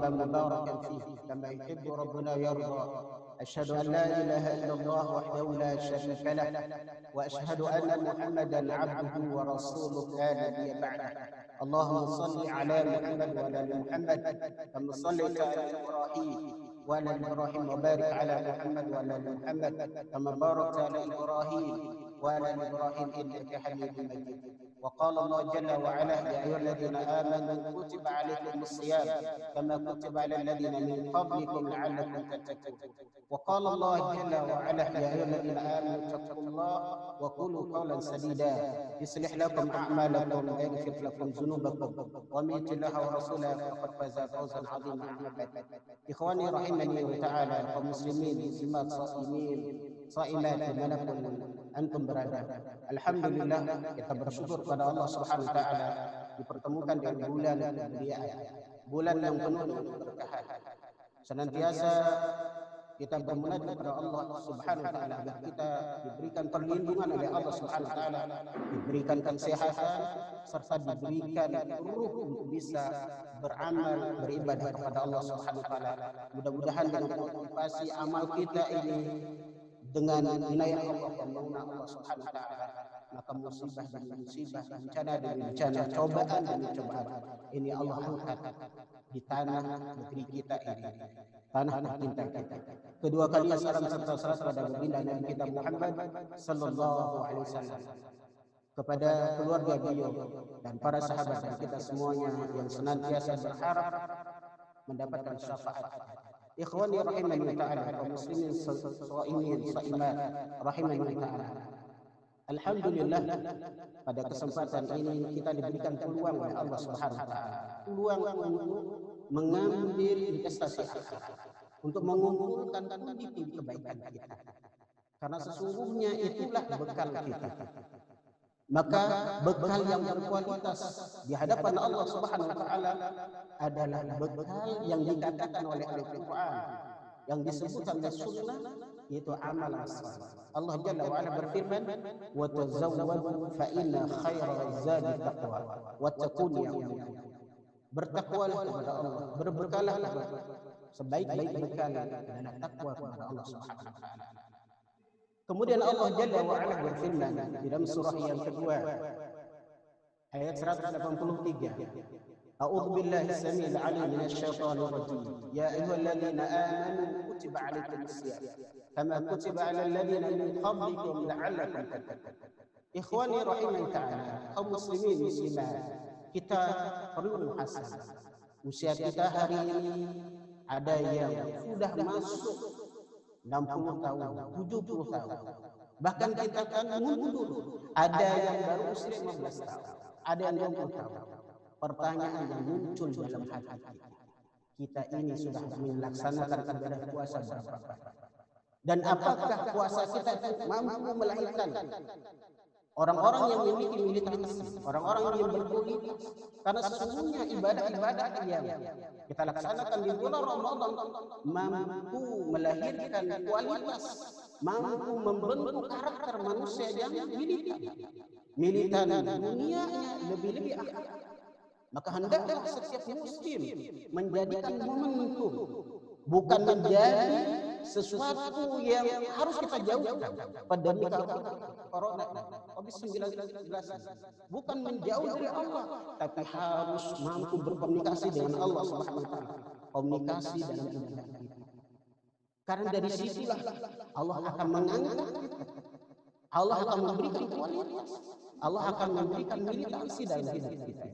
طيبا مباركا فيه كما يحب ربنا ويرضى. أشهد أن لا إله إلا الله وحده لا شريك له، وأشهد أن محمدا عبده ورسوله لا نبي بعده. اللهم صل على محمد وعلى آل محمد كما صليت على إبراهيم وعلى آل إبراهيم، وبارك على محمد وعلى آل محمد كما باركت على إبراهيم وعلى آل إبراهيم إنك حميد مجيد. وقال الله جل وعلا: يا أيها الذين آمنوا كتب عليكم الصيام كما كتب على الذين من قبلكم لعلكم تتقون. وقال الله جل وعلا: يا أيها الذين آمنوا اتقوا الله وقولوا قولا سديدا يصلح لكم أعمالكم ويغفر لكم ذنوبكم ومن يطع الله ورسوله فقد فاز فوزا عظيما. أما بعد، إخواني رحمني وتعالى، kaum muslimin, muslimat, shaimin, shaimat dimanapun antum berada, alhamdulillah kita bersyukur pada Allah Subhanahu wa taala dipertemukan dengan bulan kemuliaan, bulan yang penuh dengan keberkahan. Senantiasa kita bermunajat kepada Allah Subhanahu wa taala agar kita diberikan perlindungan oleh Allah Subhanahu wa taala, diberikan kesehatan serta diberikan ruh untuk bisa beramal beribadah kepada Allah Subhanahu wa taala. Mudah-mudahan dengan motivasi amal kita ini, dengan inayah Allah dan maunah Allah Subhanahu wa taala, maka musibah demi musibah, bencana demi bencana, cobaan demi cobaan ini Allah angkat di tanah negeri kita ini, tanah tercinta kita. Kedua kalinya salam serta salat pada baginda Nabi kita Muhammad sallallahu alaihi wasallam, kepada keluarga beliau dan para sahabat dan kita semuanya yang senantiasa berharap mendapatkan syafaat. Ikhwani rahimani wa ta'ala, kaum muslimin shaimin shaimat rahimani wa ta'ala. Alhamdulillah, pada kesempatan ini kita diberikan peluang oleh Allah Subhanahu wa taala, peluang untuk mengambil investasi akhirat, untuk mengumpulkan pundi-pundi kebaikan kita. Karena sesungguhnya itulah bekal kita. Maka bekal yang berkualitas di hadapan Allah Subhanahu wa taala adalah bekal yang dikatakan oleh Al-Qur'an, yang disebutkan oleh sunnah, yaitu amal saleh. Allah Jalla wa Ala berfirman, "Wa tazawwadu fa inna khairaz zadi taqwa wattaqun ya ulil." Bertakwalah kepada Allah, berbekalah sebaik-baik bekal adalah takwa kepada Allah Subhanahu wa taala. Kemudian Allah Jalla wa Ala berfirman di dalam surah yang kedua ayat 183, A'udzu billahi as-sami'il 'alim minasy syaithanir rajim. Ya ayyuhalladzina amanu kutiba 'alaikumus shiyam kama kutiba 'alal ladzina min qablikum la'allakum tattaqun. Ikhwani rahimani ta'ala, kaum muslimin muslimat, kita perlu muhasabah. Usia kita hari ini ada yang sudah masuk 60 tahun, 70 tahun. Bahkan kita akan mundur. Ada yang baru usia 15 tahun, ada yang 20 tahun. Pertanyaan yang muncul dalam hati kita ini sudah melaksanakan ibadah puasa berapa? Dan apakah puasa kita itu mampu melahirkan orang-orang yang memiliki militansi, orang-orang yang berpolitik? Karena sesungguhnya ibadah-ibadah yang kita laksanakan di bulan Ramadan mampu melahirkan kualitas, mampu membentuk karakter manusia yang militan dunianya lebih-lebih akhirat. Maka hendaklah setiap muslim menjadikan momentum, bukan menjadi sesuatu yang harus kita jauhkan. Pandemi corona COVID-19 bukan menjauh dari Allah, tapi harus mampu berkomunikasi dengan Allah Subhanahu wa taala, komunikasi dalam ibadah kita. Karena dari situlah Allah akan mengangkat kita, Allah akan memberikan kualitas, Allah akan memberikan militansi dalam hidup kita.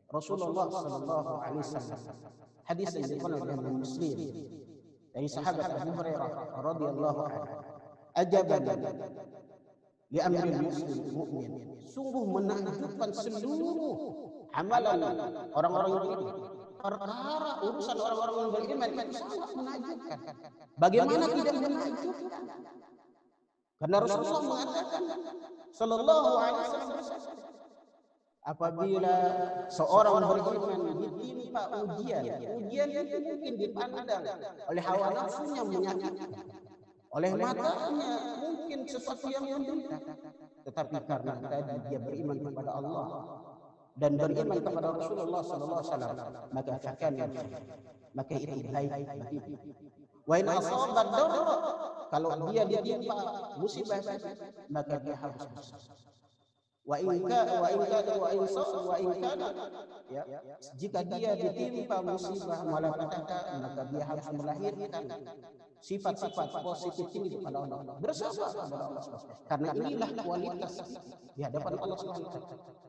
Rasulullah sallallahu alaihi wasallam, hadis yang diriwayatkan oleh Muslim dari sahabat Abu Hurairah radhiyallahu anhu, ajaban li amril muslim mu'min, sungguh menakjubkan seluruh amalan orang-orang yang beriman. Perkara urusan orang-orang yang beriman itu sangat menakjubkan. Bagaimana tidak menakjubkan? Karena Rasulullah mengatakan sallallahu alaihi wasallam, apabila seorang beriman ditimpa ujian itu mungkin dipandang oleh hawa nafsunya menyakitkan, oleh matanya mungkin sesuatu yang menderita, tetapi karena tadi dia beriman kepada Allah dan beriman kepada Rasulullah sallallahu alaihi wasallam, maka akan maka itu baik baginya. Wa in asabat darra, kalau dia ditimpa musibah maka dia harus bersabar. Wa in kana, ya, jika dia ditimpa musibah malapetaka maka dia harus melahirkan sifat-sifat positif ini kepada Allah, bersabar kepada Allah SWT. Karena inilah kualitas di hadapan Allah SWT.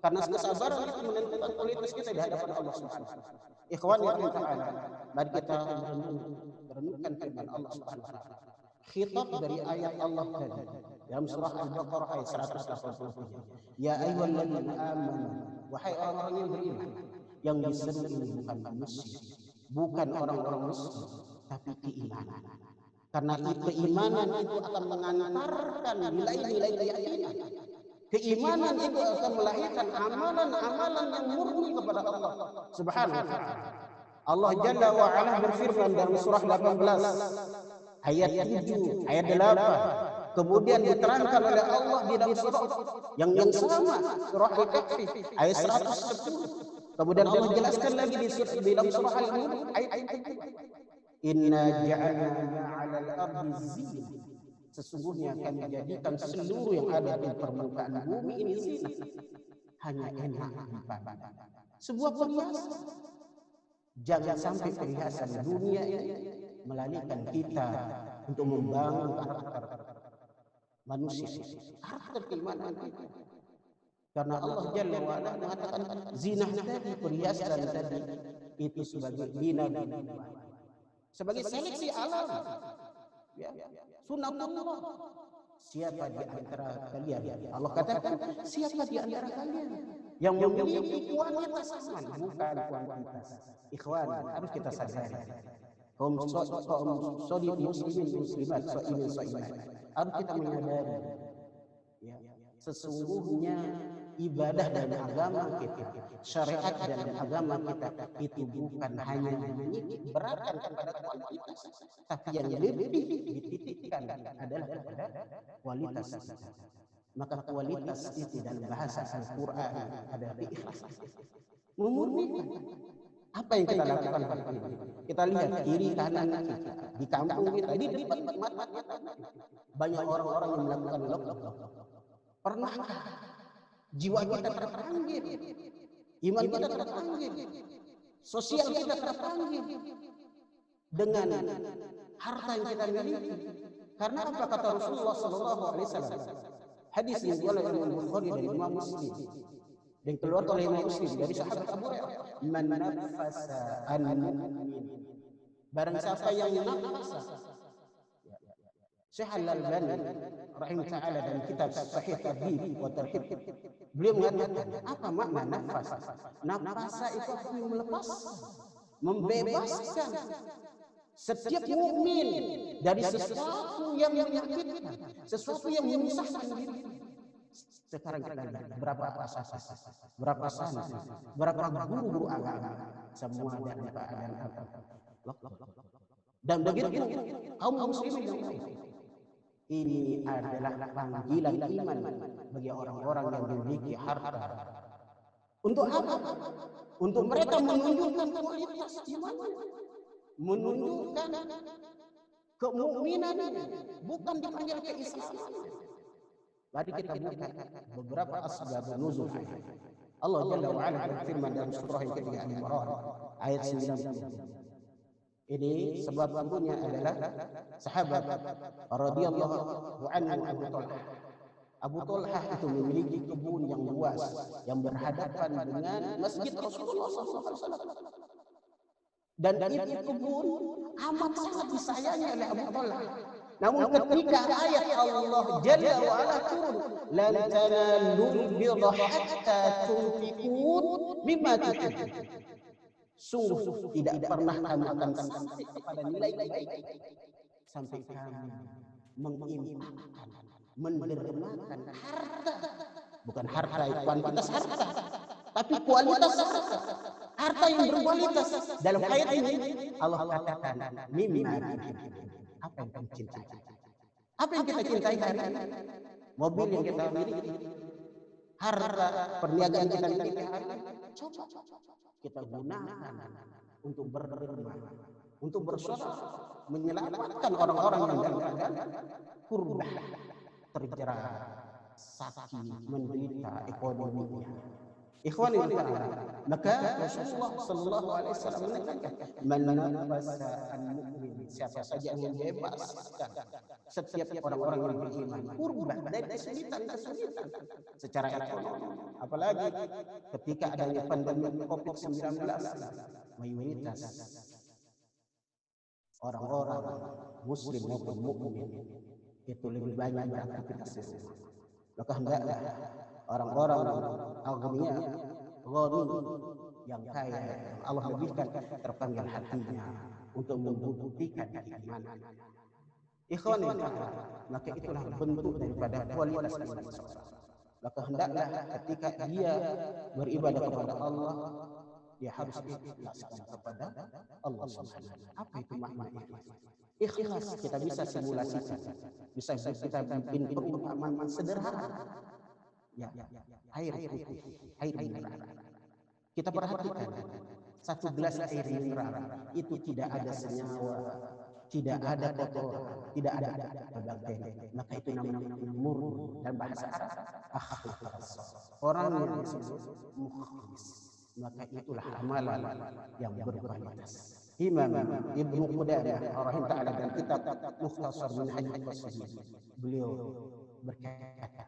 Karena kesabaran itu menentukan kualitas kita di hadapan Allah SWT. Ikhwan yang ta'ala, mari kita merenungkan firman Allah SWT. Khitab dari ayat Allah tadi dalam surah Al-Baqarah ayat 183. Ya ayyuhalladzina amanu, wahai orang-orang yang beriman. Yang diseru ini bukan manusia, bukan orang-orang muslim, tapi keimanan. Karena keimanan itu akan mengantarkan nilai-nilai keyakinan. Keimanan itu akan melahirkan amalan-amalan yang murni kepada Allah Subhanahu wa ta'ala. Allah Jalla wa Ala berfirman dalam surah 18 ayat 7, ayat 8. Kemudian diterangkan oleh Allah di dalam surah yang sama, surah Al-Kahfi ayat 110. Kemudian Allah jelaskan lagi di dalam surah Al-Mulk ayat 2. Inna ja'alna 'alal ardi zina. Sesungguhnya kami jadikan seluruh yang ada di permukaan bumi ini zina. Hanya enak dipandang. Sebuah perhiasan. Jangan sampai perhiasan dunia ini melalaikan kita untuk membangun karakter manusia, karakter keimanan kita. Karena Allah Jalla wa Ala mengatakan zina tadi, perhiasan tadi itu sebagai bina, sebagai seleksi alam, ya, sunatullah. Siapa di antara kalian, Allah katakan siapa di antara kalian yang memiliki kualitas aman, bukan kuantitas. Ikhwan, harus kita sadari, kaum muslimin muslimat, harus kita menyadari, ya, sesungguhnya ibadah dan agama kita, syariat dan agama kita itu bukan hanya menitik beratkan kepada kualitas, tapi yang lebih dititikkan adalah kepada kualitas kita. Maka kualitas itu dalam bahasa Al-Quran adalah ikhlas, memurnikan. Apa yang kita lakukan hari ini? Kita lihat kiri kanan kita, di kampung kita, di depan mata kita, banyak orang-orang yang melakukan lockdown. Pernahkah jiwa kita terpanggil, iman kita terpanggil, sosial kita terpanggil dengan harta yang kita miliki? Karena apa kata Rasulullah SAW? Hadis yang diriwayatkan oleh Imam Bukhari dan Imam Muslim dan keluar oleh Imam Muslim dari sahabat Abu Hurairah, man nafasa an mu'min, barang siapa yang nafasa. Syekh Al-Albani rahimahullah taala dalam kitab Sahih Targhib wa Tarhib, beliau mengatakan apa makna nafasa? Nafasa itu artinya melepas, membebaskan setiap mukmin dari sesuatu yang menyakitkan, sesuatu yang menyusahkan diri. Sekarang kita lihat berapa asas, berapa sana, berapa guru-guru agama, semua dalam keadaan apa? Dan begitu kaum muslimin yang lain. Ini adalah panggilan iman bagi orang-orang yang memiliki harta. Untuk apa? Untuk mereka menunjukkan kualitas iman, menunjukkan kemukminan, bukan dipanggil keislaman. Mari kita buka beberapa asbab nuzul ayat. Allah Jalla wa Ala berfirman dalam surah yang ketiga Al-Imran ayat 90. Ini sebab tentunya adalah sahabat radhiyallahu anhu Abu Talhah. Abu Talhah itu memiliki kebun yang luas yang berhadapan dengan masjid Rasulullah SAW. Dan itu kebun amat sangat disayangi oleh Abu Talhah. Namun ketika ayat Allah Jalla wa Ala turun, lan tanalul birra hatta tunfiqun mimma tuhibbun. Sungguh tidak pernah kami akan sampai kepada nilai kebaikan sampai kami menginfakkan, mendermakan harta, bukan harta kuantitas harta, tapi kualitas harta, harta yang berkualitas. Dalam ayat ini Allah katakan mimma tuhibbun. Apa yang kamu cintai? Apa yang kita cintai hari ini? Mobil yang kita miliki, harta perniagaan kita miliki hari ini, coba kita gunakan untuk berderma, untuk bersorak menyelamatkan orang-orang yang dalam keadaan kurbah, terjerat, sakit, menderita ekonominya. Ikhwan yang ta'ala, maka Rasulullah sallallahu alaihi wasallam menekankan, man nafasa an-mu'min, siapa saja yang membebaskan setiap orang-orang yang beriman kurbah dari kesulitan-kesulitan secara ekonomi, apalagi ketika adanya pandemi Covid-19, mayoritas orang-orang muslim maupun mukmin itu lebih banyak beraktivitas di rumah. Maka hendaklah orang-orang agniya, ghani, yang kaya, yang Allah lebihkan, terpanggil hatinya untuk membuktikan keimanan. Ikhwan yang ta'ala, maka itulah bentuk daripada kualitas iman seseorang. Maka hendaklah ketika dia beribadah kepada Allah, dia harus ikhlaskan kepada Allah Subhanahu wa ta'ala. Apa itu makna ikhlas? Ikhlas kita bisa simulasikan, bisa kita bikin perumpamaan sederhana. Ya, air putih, air mineral. Kita perhatikan, satu gelas air mineral itu tidak ada senyawa, tidak ada kotoran, tidak ada bakteri. Maka itu namanya murni dalam bahasa Arab. Orang yang disebut mukhlis, maka itulah amalan yang berkualitas. Imam Ibnu Qudamah rahimahullah ta'ala dalam kitab Mukhtasar Minhaj As-Sahih, beliau berkata,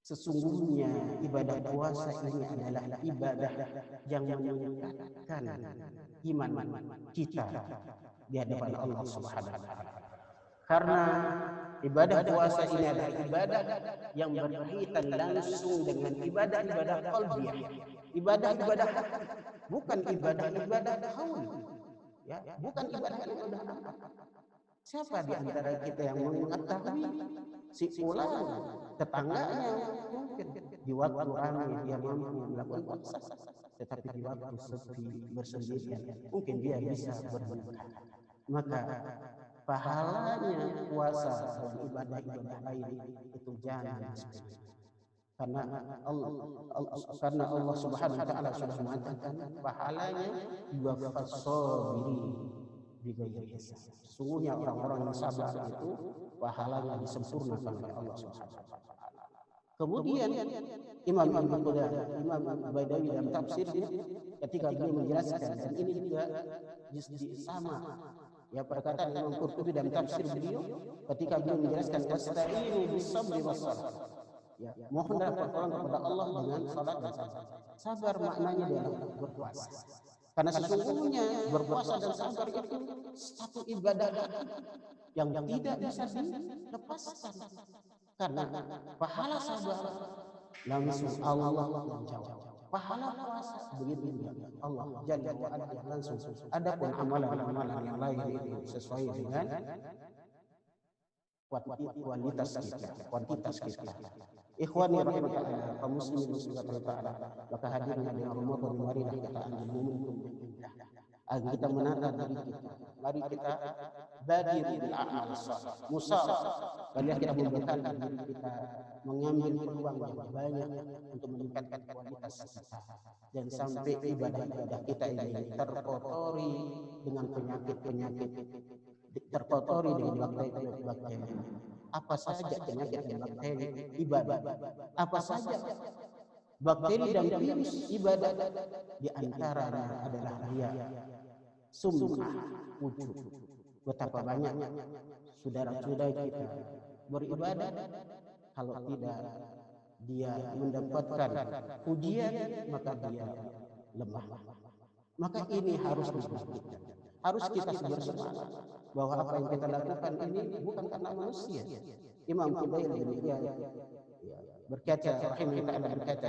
sesungguhnya ibadah puasa ini adalah ibadah yang meningkatkan iman kita di hadapan Allah Subhanahu wa ta'ala. Karena ibadah puasa ini adalah ibadah yang berkaitan langsung dengan ibadah-ibadah qalbiyah, ibadah-ibadah hati, bukan ibadah-ibadah haul, ya, bukan ibadah-ibadah apa. Siapa di antara kita yang mengetahui si fulan tetangganya mungkin di waktu ramai dia mampu melakukan puasa, tetapi di waktu sepi bersendirian mungkin dia bisa berbuka. Maka pahalanya puasa dan ibadah-ibadah lain itu jangan disepelekan. Karena Allah Subhanahu wa ta'ala sudah mengatakan pahalanya yuwaffas sabirin bighairi hisab. Sesungguhnya orang-orang yang sabar itu pahalanya disempurnakan oleh Allah Subhanahu wa ta'ala. Kemudian Imam Ibnu Qudamah, Imam Baidawi dalam tafsirnya ketika beliau menjelaskan, dan ini juga sama ya perkataan Imam Qurtubi dalam tafsir beliau ketika beliau menjelaskan wasta'inu bis-sabri was-salah. Ya, mohonlah pertolongan kepada Allah dengan salat dan sabar. Sabar maknanya adalah berpuasa. Karena sesungguhnya berpuasa dan sabar itu satu ibadah yang tidak bisa dilepaskan. Karena pahala sabar langsung Allah yang jawab. Pahala puasa begitu juga Allah Jalla wa Ala yang langsung. Adapun amalan-amalan yang lain itu sesuai dengan kuantitas kita. Ikhwani rahimahullah, kaum muslimin muslimat ta'ala, maka hadirnya dengan Ramadan, marilah kita ambil momentum yang indah agar kita menata diri kita. Mari kita badir bil a'mal salih, musarah. Marilah kita membekali diri kita mengambil peluang yang banyak untuk meningkatkan kualitas kita, dan sampai ibadah-ibadah kita ini terkotori dengan penyakit-penyakit, terkotori dengan bakteri-bakteri. Apa saja penyakit dan bakteri ibadah, apa saja bakteri dan virus ibadah, di antaranya adalah riya, sum'ah, ujub. Betapa banyak saudara-saudara kita beribadah, kalau tidak dia mendapatkan pujian maka dia lemah. Maka ini harus dibuktikan, harus kita bersemangat bahwa apa yang kita lakukan ini bukan karena manusia. Imam Qudail berkata, rahimahullah berkata,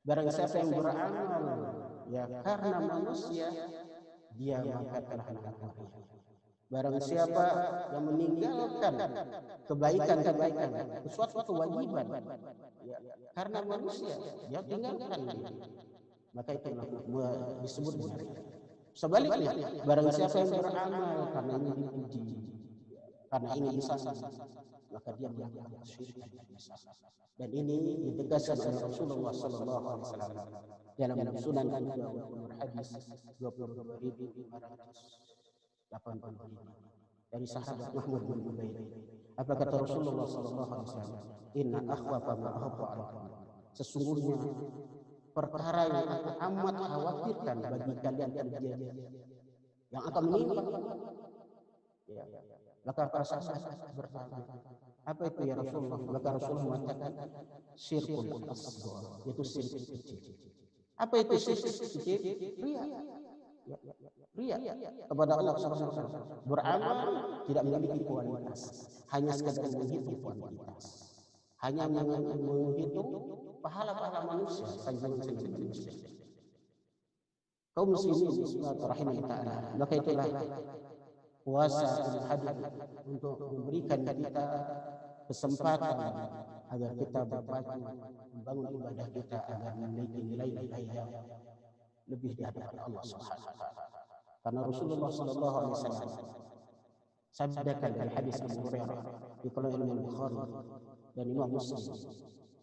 barang siapa yang beramal ya karena manusia, dia maka telah melakukan riya. Barang siapa yang meninggalkan kebaikan-kebaikan, sesuatu kewajiban ya, karena manusia, dia tinggalkan diri, maka itu disebut riya. Sebaliknya, barang siapa yang beramal karena ini dipuji, karena ini disana, maka dia melakukan kesyirikan yang besar. Dan ini ditegaskan oleh Rasulullah sallallahu alaihi wasallam dalam Sunan Abi Dawud nomor hadis 22.580 dari sahabat Mahmud bin Ubaid. Apa kata Rasulullah sallallahu alaihi wasallam? Inna akhwafa ma akhafu alaikum. Sesungguhnya perkara yang aku amat khawatirkan bagi kalian terjadi yang akan menimpa. Ya. Maka para sahabat bertanya, apa itu ya Rasulullah? Maka Rasulullah mengatakan syirkul asghar, yaitu syirik kecil. Apa itu syirik kecil? Riya. Riya kepada Allah Subhanahu wa taala. Beramal tidak memiliki kualitas, hanya sekadar menghitung kuantitas. Hanya menghitung pahala-pahala manusia, sanjungan-sanjungan manusia. Kaum muslimin rahimahullah taala, maka itulah puasa Idul Adha untuk memberikan kita kesempatan agar kita berpacu membangun ibadah kita agar memiliki nilai-nilai yang lebih di hadapan Allah Subhanahu wa taala. Karena Rasulullah sallallahu alaihi wasallam sabdakan dari hadis Abu Hurairah dikeluarkan oleh Imam Bukhari dan Imam Muslim,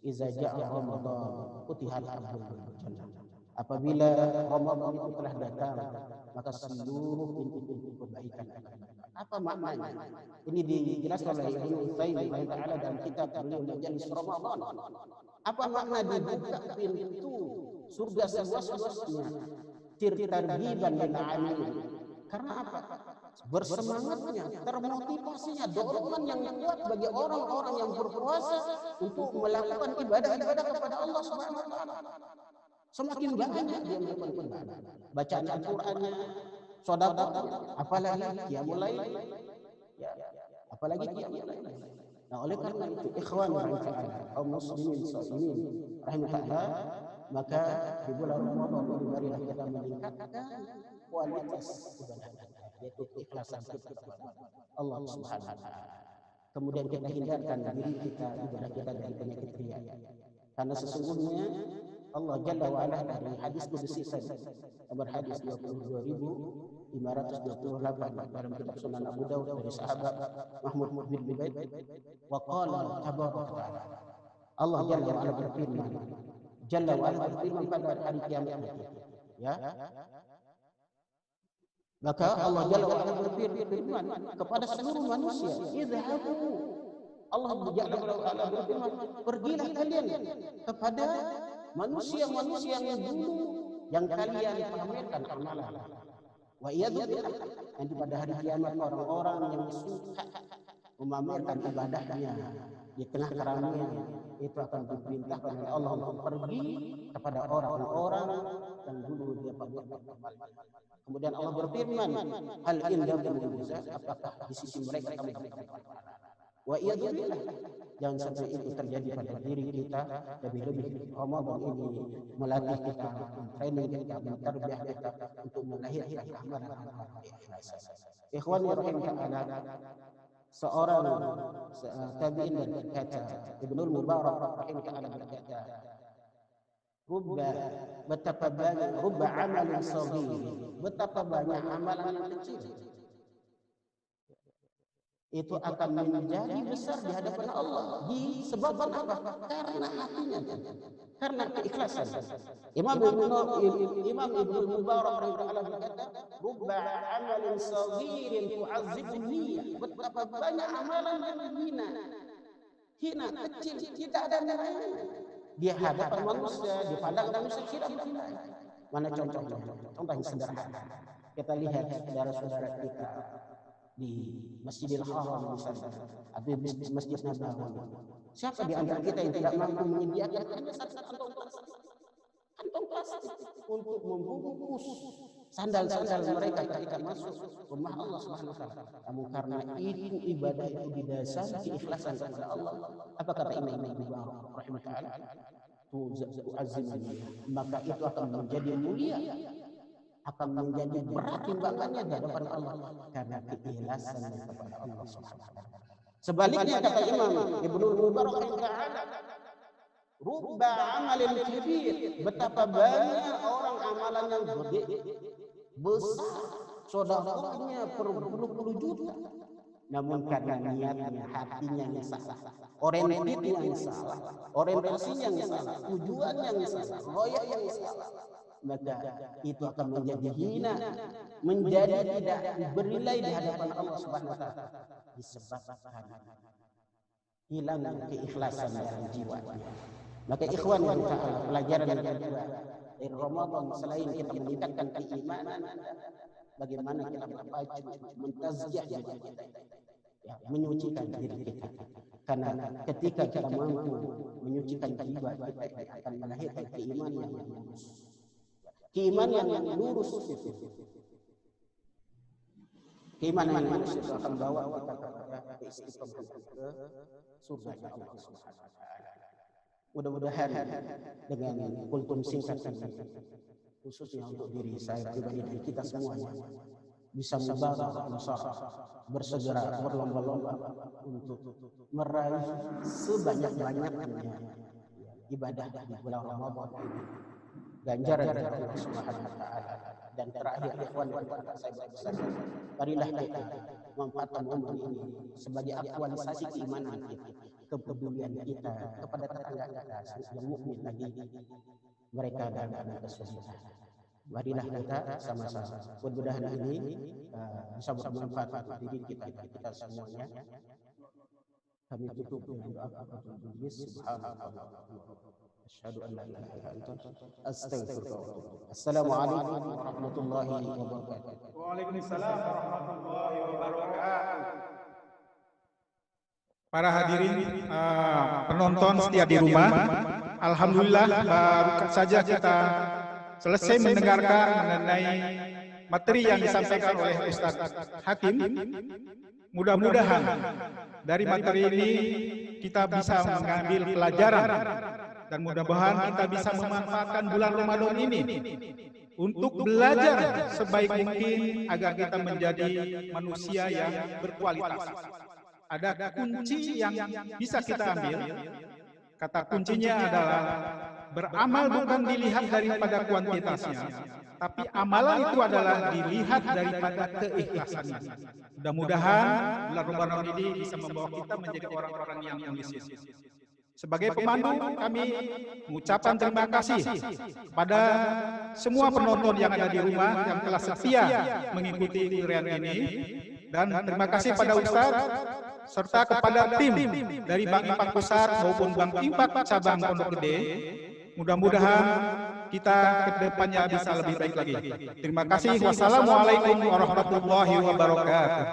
"Idza ja'a Ramadan futihat abwaabul jannah." Apabila Ramadan itu telah datang, maka seluruh pintu-pintu kebaikan akan dibuka. Apa maknanya? Ini dijelaskan oleh Ibnu Utsaimin taala dalam kitab beliau Majalis Ramadan. Apa makna dibuka pintu surga seluas-luasnya? Targhiban lil amin. Karena apa? Bersemangatnya, termotivasinya, dorongan yang kuat bagi orang-orang yang berpuasa untuk melakukan ibadah-ibadah kepada Allah Subhanahu wa taala. Semakin banyak dia melakukan ibadah, bacaan Al-Qur'annya, sedekahnya, apalagi qiyamul lail. Ya, apalagi qiyamul lail. Nah, oleh karena itu ikhwan fillah, kaum muslimin shaimin rahimahullah, maka di bulan Ramadan ini marilah kita meningkatkan kualitas ibadah kita, yaitu keikhlasan kita kepada Allah Subhanahu wa taala. Kemudian kita hindarkan diri kita, ibadah kita dari penyakit riya. Karena sesungguhnya Allah Jalla wa Ala dari hadis qudsi nomor hadis 22.528 dalam kitab Sunan Abu Dawud dari sahabat Mahmud bin Ubaid, wa qala tabaraka ta'ala, Allah Jalla wa Ala berfirman, Jalla wa Ala berfirman pada hari kiamat nanti, ya. Maka Allah Jalla wa Ala berfirman kepada seluruh manusia, idhabu. Allah Jalla wa Ala berfirman, pergilah kalian kepada manusia-manusia yang dulu yang kalian pamerkan amalan. Wa iyadzubillah, nanti pada hari kiamat orang-orang yang suka memamerkan ibadahnya di tengah keramaian itu akan diperintahkan oleh Allah untuk pergi kepada orang-orang yang dulu dia pamerkan amalan. Kemudian Allah berfirman, hal indakum mujizat, apakah di sisi mereka kamu dapat pahala? Wa iyadzubillah, jangan sampai itu terjadi pada diri kita. Lebih-lebih Ramadan ini melatih kita, training kita, mentarbiah kita untuk melahirkan amalan-amalan keikhlasan. Ikhwani rahimahullah, seorang tabi'in berkata, Ibnu Mubarak rahimahullah berkata, betapa banyak amalin shaghir, betapa banyak amalan yang kecil itu akan menjadi besar di hadapan Allah. Disebabkan apa? Karena hatinya, karena keikhlasan. Imam Ibnu Mubarak rahimahullah berkata, rubba amalin saghirin tu'azzibun niyyah. Betapa banyak amalan yang hina, kecil, tidak ada nilainya di hadapan manusia, di pandang manusia tidak bernilai. Mana contohnya? Contoh yang sederhana. Kita lihat saudara-saudara kita di Masjidil Haram misalnya, atau di Masjid Nabawi. Siapa di antara kita yang tidak mampu menyediakan hanya satu kantong plastik untuk membungkus sandal-sandal mereka ketika masuk rumah Allah Subhanahu wa taala? Namun karena itu ibadah itu didasari keikhlasan kepada Allah. Apa kata Imam Ibnu Mubarak rahimahullah? Maka itu akan menjadi mulia, akan menjadi berat timbangannya di hadapan Allah karena keikhlasannya kepada Allah Subhanahu wa taala. Sebaliknya kata Imam Ibnu Mubarak rahimahullah, rubba amalin kabir, betapa banyak orang amalan yang gede, besar, sedekahnya berpuluh-puluh juta, namun karena niatnya, hatinya yang salah, orientasinya yang salah, orientasinya yang salah, tujuannya yang salah, royak yang salah, maka itu akan menjadi hina, menjadi tidak bernilai di hadapan Allah Subhanahu wa taala, disebabkan hilangnya keikhlasan dalam jiwanya. Maka ikhwan yang ta'ala, pelajaran yang kedua dari Ramadan, selain kita meningkatkan keimanan, bagaimana kita berpacu mentazkiyah diri kita, ya, menyucikan diri kita. Karena ketika kita mampu menyucikan jiwa kita, akan melahirkan keimanan yang lurus. Keimanan yang lurus itu, keimanan yang lurus itu akan bawa kita kepada keistiqomahan ke surga Allah Subhanahu wa taala. Mudah-mudahan dengan kultum singkat ini, khususnya untuk diri saya pribadi dan kita semuanya, bisa bersegera berlomba-lomba untuk meraih sebanyak-banyaknya ibadah di bulan Ramadan ini, ganjaran dari Allah Subhanahu wa taala. Dan terakhir, ikhwan dan saya berbesar, marilah kita memanfaatkan momen ini sebagai aktualisasi keimanan kita, kepedulian kita kepada tetangga kita yang mukmin lagi, mereka dalam kesulitan. Marilah kita sama-sama, mudah-mudahan ini bisa bermanfaat untuk diri kita semuanya. Kami tutup dengan doa kepada Allah Subhanahu. Asyhadu an la ilaha illa anta astaghfiruka wa atubu ilaik. Assalamualaikum warahmatullahi wabarakatuh. Waalaikumsalam warahmatullahi wabarakatuh. Para hadirin penonton setia di rumah, alhamdulillah baru saja kita selesai mendengarkan mengenai materi yang disampaikan oleh Ustaz Hakim. Mudah-mudahan dari materi ini kita bisa mengambil pelajaran dan mudah-mudahan kita bisa memanfaatkan bulan Ramadan ini untuk belajar sebaik mungkin agar kita menjadi manusia yang berkualitas. Ada kunci yang bisa kita ambil. Kata kuncinya adalah beramal bukan dilihat daripada kuantitasnya, tapi amalan itu adalah dilihat daripada keikhlasannya. Mudah-mudahan bulan Ramadan ini bisa membawa kita menjadi orang-orang yang ambisius. Sebagai pemandu, kami mengucapkan terima kasih kepada semua penonton yang ada di rumah yang telah setia mengikuti uraian ini, dan terima kasih pada Ustaz serta kepada tim dari Bank Impak Pusat maupun Bank Impak Cabang Pondok Gede. Mudah-mudahan kita ke depannya bisa lebih baik lagi. Terima kasih. Wassalamualaikum warahmatullahi wabarakatuh.